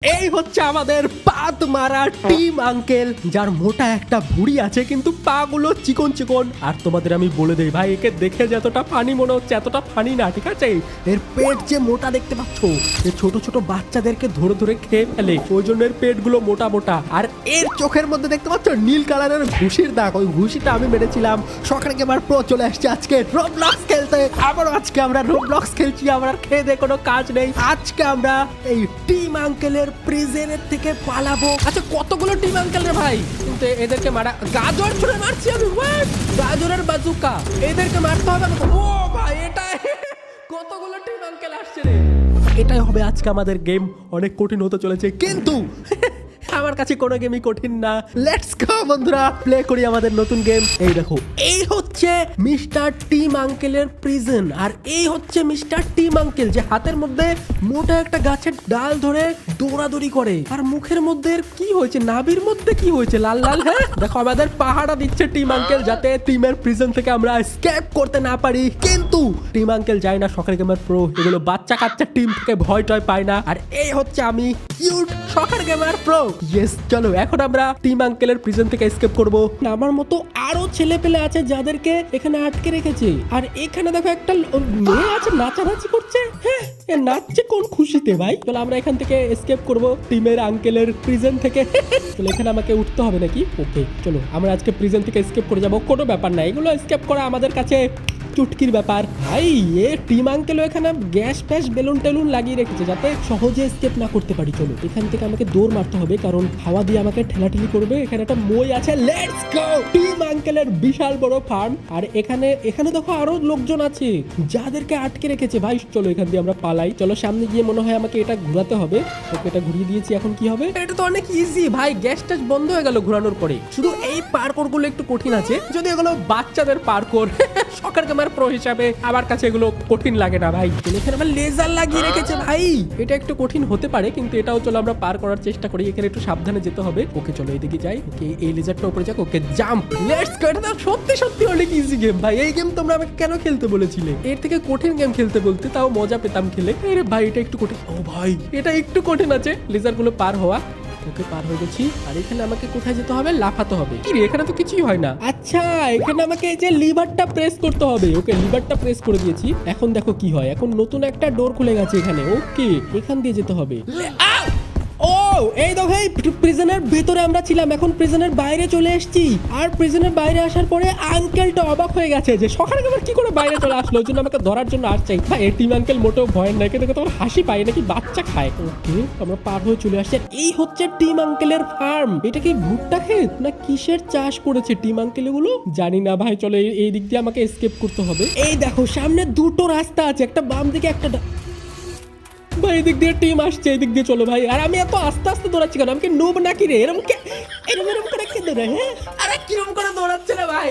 এই হচ্ছে আমাদের পাত মারা টিম আঙ্কেল, যার মোটা একটা ভুঁড়ি আছে কিন্তু পা গুলো চিকন চিকন। আর তোমাদের আমি বলে দেই ভাই, একে দেখে যতটা ফানি মনে হচ্ছে এতটা ফানি না, ঠিক আছে? এর পেট যে মোটা দেখতে পাচ্ছ, এর ছোট ছোট বাচ্চাদেরকে ধরে ধরে খেয়ে ফেলে, ওই জন্য এর পেট গুলো মোটা মোটা। আর এর চোখের মধ্যে দেখতে পাচ্ছ নীল কালারের ঘুষির দাগ, ওই ঘুষিটা আমি মেরেছিলাম। সকালে গেমার প্রো চলে আসছে আজকে রোবলক্স খেলতে। আবারও আজকে আমরা রোবলক্স খেলছি, আমরা খেয়ে দিয়ে কোনো কাজ নেই। আজকে আমরা এই টিম আঙ্কেলের প্রিজনের থেকে পালাবো। আচ্ছা কতগুলো টিম আঙ্কেল রে ভাই, কিন্তু এদেরকে মারা গাজর ছুড়ে মারছি আমি। গাজরের বাজুকা, এদেরকে মারতে হবে। ও ভাই, এটা কতগুলো টিম আঙ্কেল আসছে রে। এটাই হবে আজকে আমাদের গেম, অনেক কঠিন হতে চলেছে কিন্তু আমার কাছে কোনো গেমই কঠিন না। লেটস গো বন্ধুরা, প্লে করি আমাদের নতুন গেম। এই দেখো, এই হচ্ছে মিস্টার টিম আঙ্কেলের প্রিজন, আর এই হচ্ছে মিস্টার টিম আঙ্কেল যে হাতের মধ্যে মোটা একটা গাছের ডাল ধরে দৌড়াদৌড়ি করে। আর মুখের মধ্যে কি হয়েছে, নাভির মধ্যে কি হয়েছে, লাল লাল। হ্যাঁ দেখো, আমাদের পাহাড়া দিচ্ছে টিম আঙ্কেল যাতে টিমের প্রিজন থেকে আমরা এসকেপ করতে না পারি। কিন্তু টিম আঙ্কেল যায় না সকার গেমার প্রো, এগুলো বাচ্চা কাচ্চা টিম থেকে ভয় টয় পায় না। আর এই হচ্ছে আমি কিউট সকার গেমার প্রো। ইয়েস, চলো এখন আমরা টিম আঙ্কেলের প্রিজন থেকে এসকেপ করব। আমার মতো আরো ছেলে পেলে আছে যাদেরকে এখানে আটকে রেখেছে। আর এখানে দেখো একটা মেয়ে আছে নাচানাচি করছে। হ্যাঁ, এ নাচছে কোন খুশিতে ভাই। চলো আমরা এখান থেকে এসকেপ করব টিমের আঙ্কেলের প্রিজন থেকে। চলো এখানে আমাকে উঠতে হবে নাকি? ওকে চলো, আমরা আজকে প্রিজন থেকে এসকেপ করে যাব, কোনো ব্যাপার না। এগুলো এসকেপ করা আমাদের কাছে চুটকির ব্যাপার। ভাই এ টিম আঙ্কেলও এখানে গ্যাস ফ্যাস বেলুন টেলুন লাগিয়ে রেখেছে যাতে সহজে এসকেপ না করতে পারি। চলো এখান থেকে আমাকে দৌড় মারতে হবে, কারণ হাওয়া দিয়ে আমাকে ঠেলাঠেলি করবে। এখানে একটা মই আছে, লেটস গো। টিম আঙ্কেলের বিশাল বড় ফার্ম, আর এখানে দেখো আরো লোকজন আছে যাদেরকে আটকে রেখেছে। ভাই চলো এখান দিয়ে আমরা পালাই। চলো সামনে গিয়ে মনে হয় আমাকে এটা ঘোরাতে হবে। ওকে, এটা ঘুরিয়ে দিয়েছি, এখন কি হবে? এটা তো অনেক ইজি ভাই, গ্যাস ট্যাস বন্ধ হয়ে গেল ঘোরানোর পরে। শুধু এই পার্কোর গুলো একটু কঠিন আছে, যদি এগুলো বাচ্চাদের পার্কোর সকার গেমার প্রো হিসাবে আমার কাছে এগুলো কঠিন লাগে না ভাই। এখানে আবার লেজার লাগিয়ে রেখেছে ভাই, এটা একটু কঠিন হতে পারে কিন্তু এটাও চলো আমরা পার করার চেষ্টা করি। এখানে একটু সাবধানে যেতে হবে। ওকে চলো এইদিকে যাই। ওকে এই লেজারটা উপরে যাক। ওকে জাম্প, লেটস গো। এটা সত্যি সত্যি অনেক ইজি গেম ভাই। এই গেম তোমরা আমাকে কেন খেলতে বলেছিলে? এর থেকে কঠিন গেম খেলতে বলতে তাও মজা পেতাম খেলে। আরে ভাই এটা একটু কঠিন। ও ভাই এটা একটু কঠিন আছে, লেজার গুলো পার হওয়া। ওকে পার হয়ে গেছি। আর এখানে আমাকে কোথায় যেতে হবে? লাফাতে হবে। কি রে, এখানে তো কিছুই হয় না। আচ্ছা এখানে আমাকে এই যে লিভারটা প্রেস করতে হবে। ওকে লিভারটা প্রেস করে দিয়েছি। এখন দেখো কি হয়, এখন নতুন একটা ডোর খুলে গেছে এখানে। ওকে এখান দিয়ে যেতে হবে। এই দেখো, এই প্রিজনের ভিতরে আমরা ছিলাম, এখন প্রিজনের বাইরে চলে এসেছি। আর প্রিজনের বাইরে আসার পরে আঙ্কেলটা অবাক হয়ে গেছে যে সকালে আবার কি করে বাইরে চলে আসলো, ওই জন্য আমাকে ধরার জন্য আসছে। ভাই এই টিম আঙ্কেল মোটেও ভয় নাই, কিন্তু তোমার হাসি পায় নাকি বাচ্চা খায়। ওকে আমরা পার হয়ে চলে আসছি। এই হচ্ছে টিম আঙ্কেলের ফার্ম। এটা কি ভুট্টা ক্ষেত না কিসের চাষ করেছে টিম আঙ্কেল এগুলো জানি না ভাই। চলো এই দিক দিয়ে আমাকে এসকেপ করতে হবে। এই দেখো সামনে দুটো রাস্তা আছে, একটা বাম দিকে একটা। ভাই এদিক দিয়ে টিম আসছে, এদিক দিয়ে চলো ভাই। আর আমি এত আস্তে আস্তে দৌড়াচ্ছি কেন? আমি কি নুব নাকি রে? এরকম করে কে দৌড়ায়? হ্যাঁ আরে কিরকম করে দৌড়াচ্ছে রে ভাই?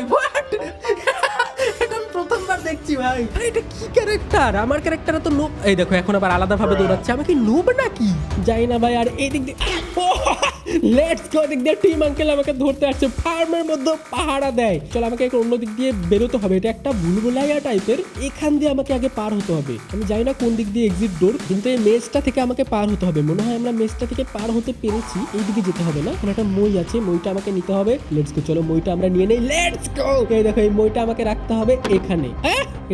প্রথমবার দেখছি ভাই। এটা কি ক্যারেক্টার? আমার ক্যারেক্টার তো নুব। এই দেখো এখন আবার আলাদা ভাবে দৌড়াচ্ছে। আমি কি নুব নাকি? যাই না ভাই। আর এই দিক দিয়ে লেটস গো, দিক দিয়ে টিম আঙ্কেল আমাকে ধরতে আসছে। ফার্মের মধ্যে পাহারা দেয়। চলো আমাকে অন্য দিক দিয়ে বেরোতে হবে। এটা একটা ভুলভুলাইয়া টাইপের, এখান দিয়ে আমাকে আগে পার হতে হবে। আমি জানি না কোন দিক দিয়ে এক্সিট ডোর, কিন্তু এই মেজটা থেকে আমাকে পার হতে হবে। মনে হয় আমরা মেজটা থেকে পার হতে পেরেছি। এইদিকে যেতে হবে না, এখানে একটা মই আছে, মইটা আমাকে নিতে হবে। লেটস গো, চলো মইটা আমরা নিয়ে নেই। Let's go. এই দেখো এই মইটা আমাকে রাখতে হবে এখানে।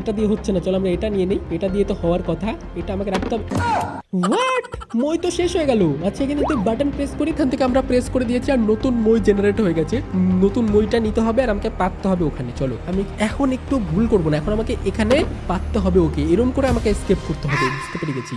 এটা দিয়ে হচ্ছে না, চলো আমরা এটা নিয়ে নেই। এটা দিয়ে তো হওয়ার কথা, এটা আমাকে রাখতে হবে। হোয়াট, মই তো শেষ হয়ে গেল। আচ্ছা এখানে তো বাটন প্রেস করি, এখান থেকে আমরা প্রেস করে দিয়েছি আর নতুন মই জেনারেট হয়ে গেছে। নতুন মইটা নিতে হবে আর আমাকে পাততে হবে ওখানে। চলো আমি এখন একটু ভুল করবো না, এখন আমাকে এখানে পাততে হবে। ওকে এরকম করে আমাকে এসকেপ করতে হবে, বুঝতে পেরে গেছি।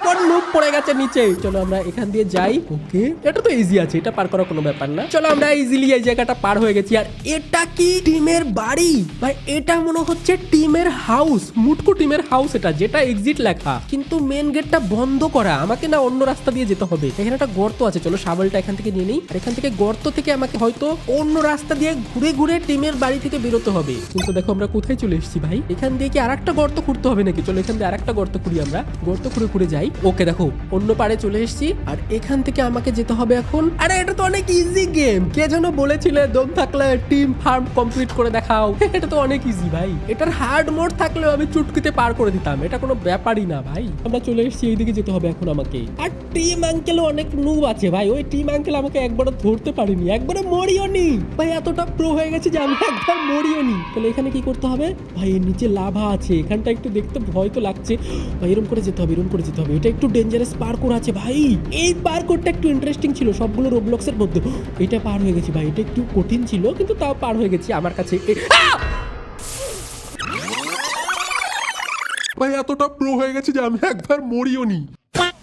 কোন নুব পড়ে গেছে নিচে। চলো আমরা এখান দিয়ে যাই। ওকে এটা তো ইজি আছে, এটা পার করা কোনো ব্যাপার না। চলো আমরা ইজিলি এই জায়গাটা পার হয়ে গেছি। আর এটা কি টিমের বাড়ি ভাই? এটা মনে হচ্ছে টিমের হাউস, মুটকু টিমের হাউস এটা, যেটা এক্সিট লেখা, কিন্তু মেন গেটটা বন্ধ করা। আমাকে না অন্য রাস্তা দিয়ে যেতে হবে। এখানে একটা গর্ত আছে, চলো শাবলটা এখান থেকে নিয়ে নিই। আর এখান থেকে গর্ত থেকে আমাকে হয়তো অন্য রাস্তা দিয়ে ঘুরে ঘুরে টিমের বাড়ি থেকে বেরোতে হবে। কিন্তু দেখো আমরা কোথায় চলে এসেছি ভাই। এখান দিয়ে কি আরেকটা গর্ত খুঁড়তে হবে নাকি? চলো এখান দিয়ে আরেকটা গর্ত খুঁড়ি, আমরা গর্ত খুঁড়ে খুঁড়ে যাই। ওকে দেখো অন্য পাড়ে চলে এসেছি। আর এখান থেকে আমাকে যেতে হবে এখন। আরে এটা তো অনেক ইজি গেম, কে যেন বলেছিলে দম থাকলে টিম ফার্ম কমপ্লিট করে দেখাও। এটা তো অনেক ইজি ভাই, এটার হার্ড মোড থাকলেও আমি চুটকিতে পার করে দিতাম, এটা কোনো ব্যাপারই না ভাই। আমরা চলে এসেছি এইদিকে যেতে হবে এখন আমাকে। আর টিম আঙ্কেলও অনেক নুব আছে ভাই, ওই টিম আঙ্কেল আমাকে একবারও ধরতে পারিনি, একবারও মরিও নি ভাই, এতটা প্রো হয়ে গেছে যে আমি একবার মরিও নি। তাহলে এখানে কি করতে হবে ভাই? এর নিচে লাভা আছে, এখানটা একটু দেখতে ভয় তো লাগছে ভাই। এরকম করে যেতে হবে, এরকম করে যেতে হবে। এটা একটু ডেঞ্জারাস পার্কোর আছে ভাই, এই পার্কোরটা একটু ইন্টারেস্টিং ছিল সবগুলো রোবলক্সের মধ্যে। এটা পার হয়ে গেছি ভাই, এটা একটু কঠিন ছিল কিন্তু তাও পার হয়ে গেছি আমার কাছে। ভাই এতটা প্রো হয়ে গেছে যে আমি একবার মরিও নি।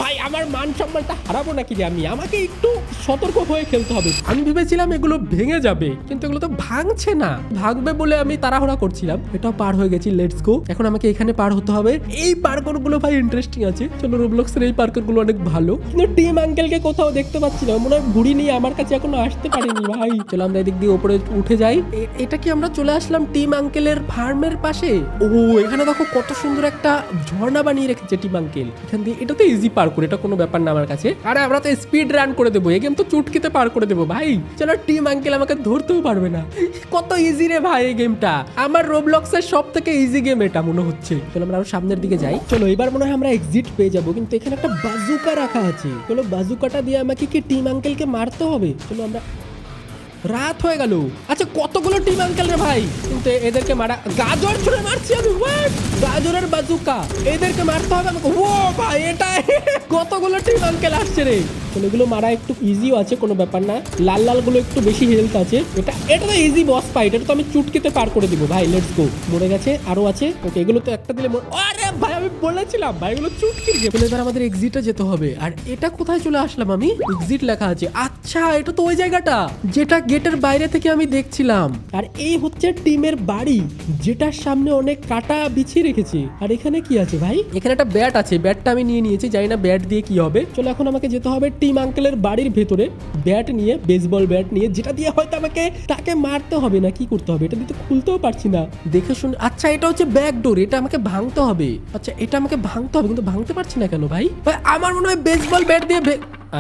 ভাই আমার মান সম্মানটা হারাবো নাকি যে আমি? আমাকে একটু সতর্ক হয়ে খেলতে হবে। আমি ভেবেছিলাম এগুলো ভেঙে যাবে, কিন্তু এগুলো তো ভাঙছে না। ভাঙবে বলে আমি তাড়াহুড়া করছিলাম। এটাও পার হয়ে গেছি, লেটস গো। এখন আমাকে এখানে পার হতে হবে। এই পার্কর গুলো ভাই ইন্টারেস্টিং আছে। চলো, রোবলক্সের এই পার্কর গুলো অনেক ভালো, কিন্তু টিম আঙ্কেলকে কোথাও দেখতে পাচ্ছি না। মনে হয় ঘুড়ি নিয়ে আমার কাছে এখনো আসতে পারেনি ভাই। চলো আমরা এদিক দিয়ে উপরে উঠে যাই। এটা কি আমরা চলে আসলাম টিম আঙ্কেলের ফার্মের পাশে? ও এখানে দেখো কত সুন্দর একটা ঝর্ণা বানিয়ে রেখেছে টিম আঙ্কেল। এখান দিয়ে এটা তো ইজি পার করে, এটা কোনো ব্যাপার না আমার কাছে। আরে আমরা তো স্পিড রান করে দেবো, এই গেম তো চুটকিতে পার করে দেবো ভাই। চলো, টিম আঙ্কেল আমাকে ধরতেও পারবে না। কত ইজি রে ভাই এই গেমটা, আমার রোবলক্সের সব থেকে ইজি গেম এটা মনে হচ্ছে। চলো আমরা আরো সামনের দিকে যাই। চলো এবার মনে হয় আমরা এক্সিট পেয়ে যাবো, কিন্তু এখানে একটা বাজুকা রাখা আছে। চলো বাজুকাটা দিয়ে আমাকে কি টিম আঙ্কেলকে মারতে হবে? চলো আমরা, রাত হয়ে গেল। আচ্ছা কতগুলো টিম আঙ্কেল রে ভাই, কিন্তু এদেরকে মারা, গাজর ছুঁড়ে মারছি আমি। গাজরের বাজুকা, এদেরকে মারতে হবে আমাকে। ও ভাই এটা কতগুলো টিম আঙ্কেল আসছে রে। এগুলো মারা একটু ইজিও আছে, কোনো ব্যাপার না। লাল লাল গুলো একটু বেশি হেলথ আছে। এটা তো ইজি বস ফাইট, এটা তো আমি চুটকিতে পার করে দিব ভাই। Let's go. মরে গেছে, আরো আছে। ওকে এগুলো তো একটা দিলে আরে ভাই আমি বলেছিলাম ভাই এগুলো চুটকির গেম। এবার আমাদের এক্সিটে যেতে হবে। আর এটা কোথায় চলে আসলাম আমি? এক্সিট লেখা আছে। আচ্ছা এটা তো ওই জায়গাটা যেটা গেটের বাইরে থেকে আমি দেখছিলাম। আর এই হচ্ছে টিমের বাড়ি, যেটার সামনে অনেক কাটা বিছিয়ে রেখেছে। আর এখানে কি আছে ভাই? এখানে একটা ব্যাট আছে, ব্যাটটা আমি নিয়ে নিয়েছি, জানি না ব্যাট দিয়ে কি হবে। চলো এখন আমাকে যেতে হবে টিম আঙ্কেলের বাড়ির ভেতরে, ব্যাট নিয়ে, বেসবল ব্যাট নিয়ে, যেটা দিয়ে হয়তো আমাকে তাকে মারতে হবে না কি করতে হবে, এটা দিয়ে তো খুলতেও পারছি না দেখে শুনে। আচ্ছা এটা হচ্ছে ব্যাক ডোর, এটা আমাকে ভাঙতে হবে। আচ্ছা এটা আমাকে ভাঙতে হবে, কিন্তু ভাঙতে পারছি না কেন ভাই? ভাই আমার মনে হয় বেসবল ব্যাট দিয়ে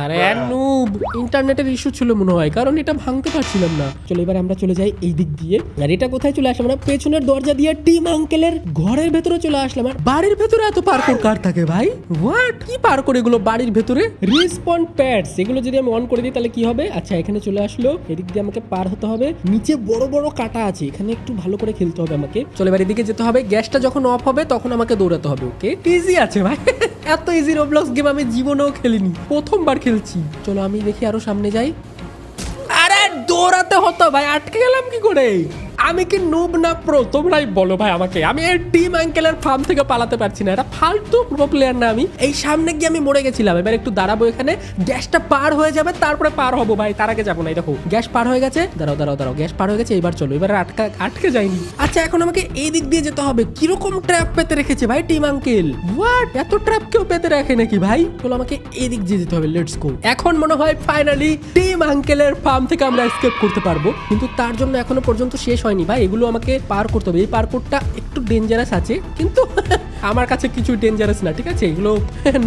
আরে নুব, ইন্টারনেটের ইস্যু ছিল মনে হয়, কারণ এটা ভাঙতে পারছিলাম না। চলো এবার আমরা চলে যাই এই দিক দিয়ে। আর এটা কোথায় চলে আসলাম? আমরা পেছনের দরজা দিয়ে টিম আঙ্কেলের ঘরের ভেতরে চলে আসলাম। আর বাড়ির ভেতরে এত পার্কোর কার থাকে ভাই? হোয়াট, কি পার্কোর এগুলো বাড়ির ভেতরে? রিসপন প্যাডস, এগুলো যদি আমি অন করে দিই তাহলে কি হবে? আচ্ছা এখানে চলে আসলো, এদিক দিয়ে আমাকে পার হতে হবে। নিচে বড় বড় কাটা আছে, এখানে একটু ভালো করে খেলতে হবে আমাকে। চলো এবার এদিকে যেতে হবে, গ্যাসটা যখন অফ হবে তখন আমাকে দৌড়াতে হবে। ওকে ইজি আছে ভাই এত ইজি রোবলক্স গেম আমি জীবনেও খেলিনি, প্রথমবার খেলছি। চলো আমি দেখি আরো সামনে যাই। আরে দৌড়াতে হতো ভাই, আটকে গেলাম কি করে? আমি কি নুব না প্রো তোমরাই বলো ভাই আমাকে। আমি এই টিম আঙ্কেলের ফার্ম থেকে পালাতে পারছি না, এটা ফালতু প্রো প্লেয়ার না আমি। এই সামনে গিয়ে আমি মরে গেছিলাম, এবার একটু দাঁড়াবো এখানে, গ্যাসটা পার হয়ে যাবে তারপরে পার হবো ভাই, তার আগে যাবো না। দেখো গ্যাস পার হয়ে গেছে, দাঁড়াও দাঁড়াও দাঁড়াও, গ্যাস পার হয়ে গেছে। এবার চলো, এবার আটকে যায়নি। আচ্ছা এখন আমাকে এই দিক দিয়ে যেতে হবে। কিরকম ট্র্যাপ পেতে রেখেছে ভাই টিম আঙ্কেল? হোয়াট, এত ট্র্যাপ কেউ পেতে রাখে নাকি ভাই? চলো আমাকে এই দিক দিয়ে যেতে হবে, লেটস গো। এখন মনে হয় ফাইনালি টিম আঙ্কেলের ফার্ম থেকে আমরা এসকেপ করতে পারবো, কিন্তু তার জন্য এখনো পর্যন্ত শেষ হয়নি ভাই। এগুলো আমাকে পার করতে হবে। এই পার্কোরটা একটু ডেঞ্জারাস আছে, কিন্তু আমার কাছে কিছু ডেঞ্জারাস না, ঠিক আছে? এগুলো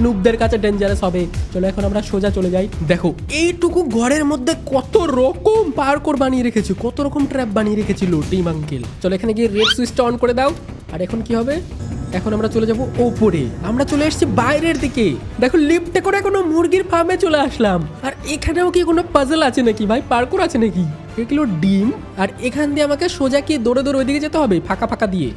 নুবদের কাছে ডেঞ্জারাস হবে। চলো এখন আমরা সোজা চলে যাই। দেখো এইটুকু ঘরের মধ্যে কত রকম পার্কোর বানিয়ে রেখেছে, কত রকম ট্র্যাপ বানিয়ে রেখেছিল টিম আঙ্কেল। চলো এখানে গিয়ে রেড সুইচটা অন করে দাও। আর এখন কি হবে? এখন আমরা চলে যাব ওপরে। আমরা চলে এসেছি বাইরের দিকে। দেখো লিফটে করে কোনো মুরগির ফার্মে চলে আসলাম। আর এখানেও কি কোনো পাজল আছে নাকি ভাই? পার্কোর আছে নাকি? এগুলো ডিম। আর এখান দিয়ে আমাকে সোজা কি দৌড়ে দৌড়ে ওইদিকে যেতে হবে, ফাঁকা ফাঁকা দিয়ে।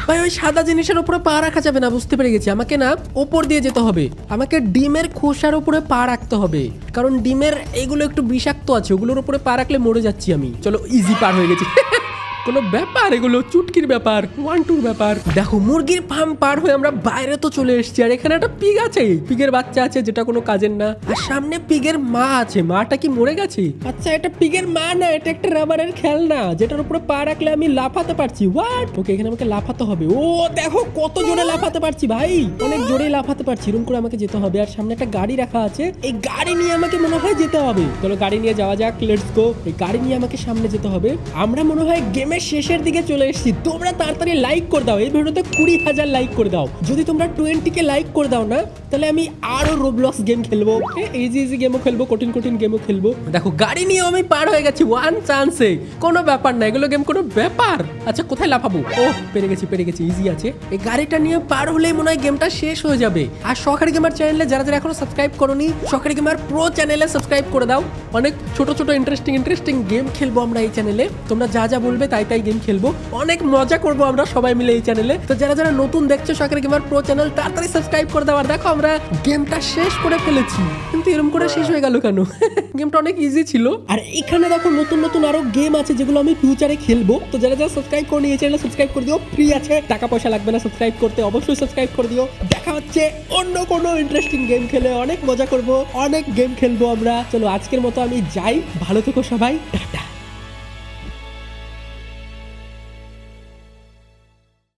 ভাই ওই সাদা জিনিসের উপরে পা রাখা যাবে না, বুঝতে পেরে গেছি। আমাকে না ওপর দিয়ে যেতে হবে, আমাকে ডিমের খোসার উপরে পা রাখতে হবে, কারণ ডিমের এগুলো একটু বিষাক্ত আছে, ওগুলোর উপরে পা রাখলে মরে যাচ্ছি আমি। চলো ইজি পার হয়ে গেছি কোনো ব্যাপার, এগুলো চুটকির ব্যাপার, 1-2 ব্যাপার। দেখো মুরগির ফার্ম পার হয়ে আমরা বাইরে তো চলে এসেছি। আর এখানে একটা পিগ আছে, পিগের বাচ্চা আছে, যেটা কোনো কাজের না। আর সামনে পিগের মা আছে, মাটা কি মরে গেছে? আচ্ছা এটা পিগের মা না, এটা একটা রাবারের খেলনা, যেটার উপরে পা রাখলে আমি লাফাতে পারছি। হোয়াট, ওকে এখানে আমাকে লাফাতে হবে। ও দেখো কত জোরে লাফাতে পারছি ভাই, অনেক জোরে লাফাতে পারছি। এরকম করে আমাকে যেতে হবে। আর সামনে একটা গাড়ি রাখা আছে, এই গাড়ি নিয়ে আমাকে মনে হয় যেতে হবে। চলো গাড়ি নিয়ে যাওয়া যাক, লেটস গো। এই গাড়ি নিয়ে আমাকে সামনে যেতে হবে। আমরা মনে হয় গেমে গেমের শেষের দিকে চলে এসেছি। তোমরা তাড়াতাড়ি লাইক করে দাও, এই ভিডিওতে 20,000 লাইক করে দাও। যদি তোমরা 20কে লাইক করে দাও না, তাহলে আমি আরো রোবলক্স গেম খেলবো, ইজি ইজি গেমও খেলবো, কঠিন কঠিন গেমও খেলবো। দেখো গাড়ি নিয়ে আমি পার হয়ে গেছি ওয়ান চান্সে, কোনো ব্যাপার না, এগুলো গেম কোনো ব্যাপার। আচ্ছা কোথায় লাফাবো? ও পেরে গেছি, ইজি আছে। এই গাড়িটা নিয়ে পার হলেই মনে হয় গেমটা শেষ হয়ে যাবে। আর শখারি গেমার চ্যানেলে যারা যারা এখনো সাবস্ক্রাইব করোনি, শখারি গেমার প্রো চ্যানেলে সাবস্ক্রাইব করে দাও। অনেক ছোট ছোট ইন্টারেস্টিং গেম খেলবো আমরা এই চ্যানেলে। তোমরা যা যা বলবে তাই তাই গেম খেলবো, অনেক মজা করবো আমরা সবাই মিলে এই চ্যানেলে। তো যারা যারা নতুন দেখছো শখারি গেমার প্রো চ্যানেল, তাড়াতাড়ি সাবস্ক্রাইব করে দাও। আর দেখো আমরা গেমটা শেষ করে ফেলেছি, কিন্তু এরকম করে শেষ হয়ে গেল কেন? গেমটা অনেক ইজি ছিল। আর এখানে দেখো নতুন নতুন আরো গেম আছে যেগুলো আমি ফিউচারে খেলবো। তো যারা যারা সাবস্ক্রাইব করনি এই চ্যানেলে সাবস্ক্রাইব করে দিও, ফ্রি আছে, টাকা পয়সা লাগবে না সাবস্ক্রাইব করতে, অবশ্যই সাবস্ক্রাইব করে দিও। দেখা হচ্ছে অন্য কোনো ইন্টারেস্টিং গেম খেলে, অনেক মজা করবো, অনেক গেম খেলবো আমরা। চলো আজকের মতো আমি যাই, ভালো থেকো সবাই, টাটা।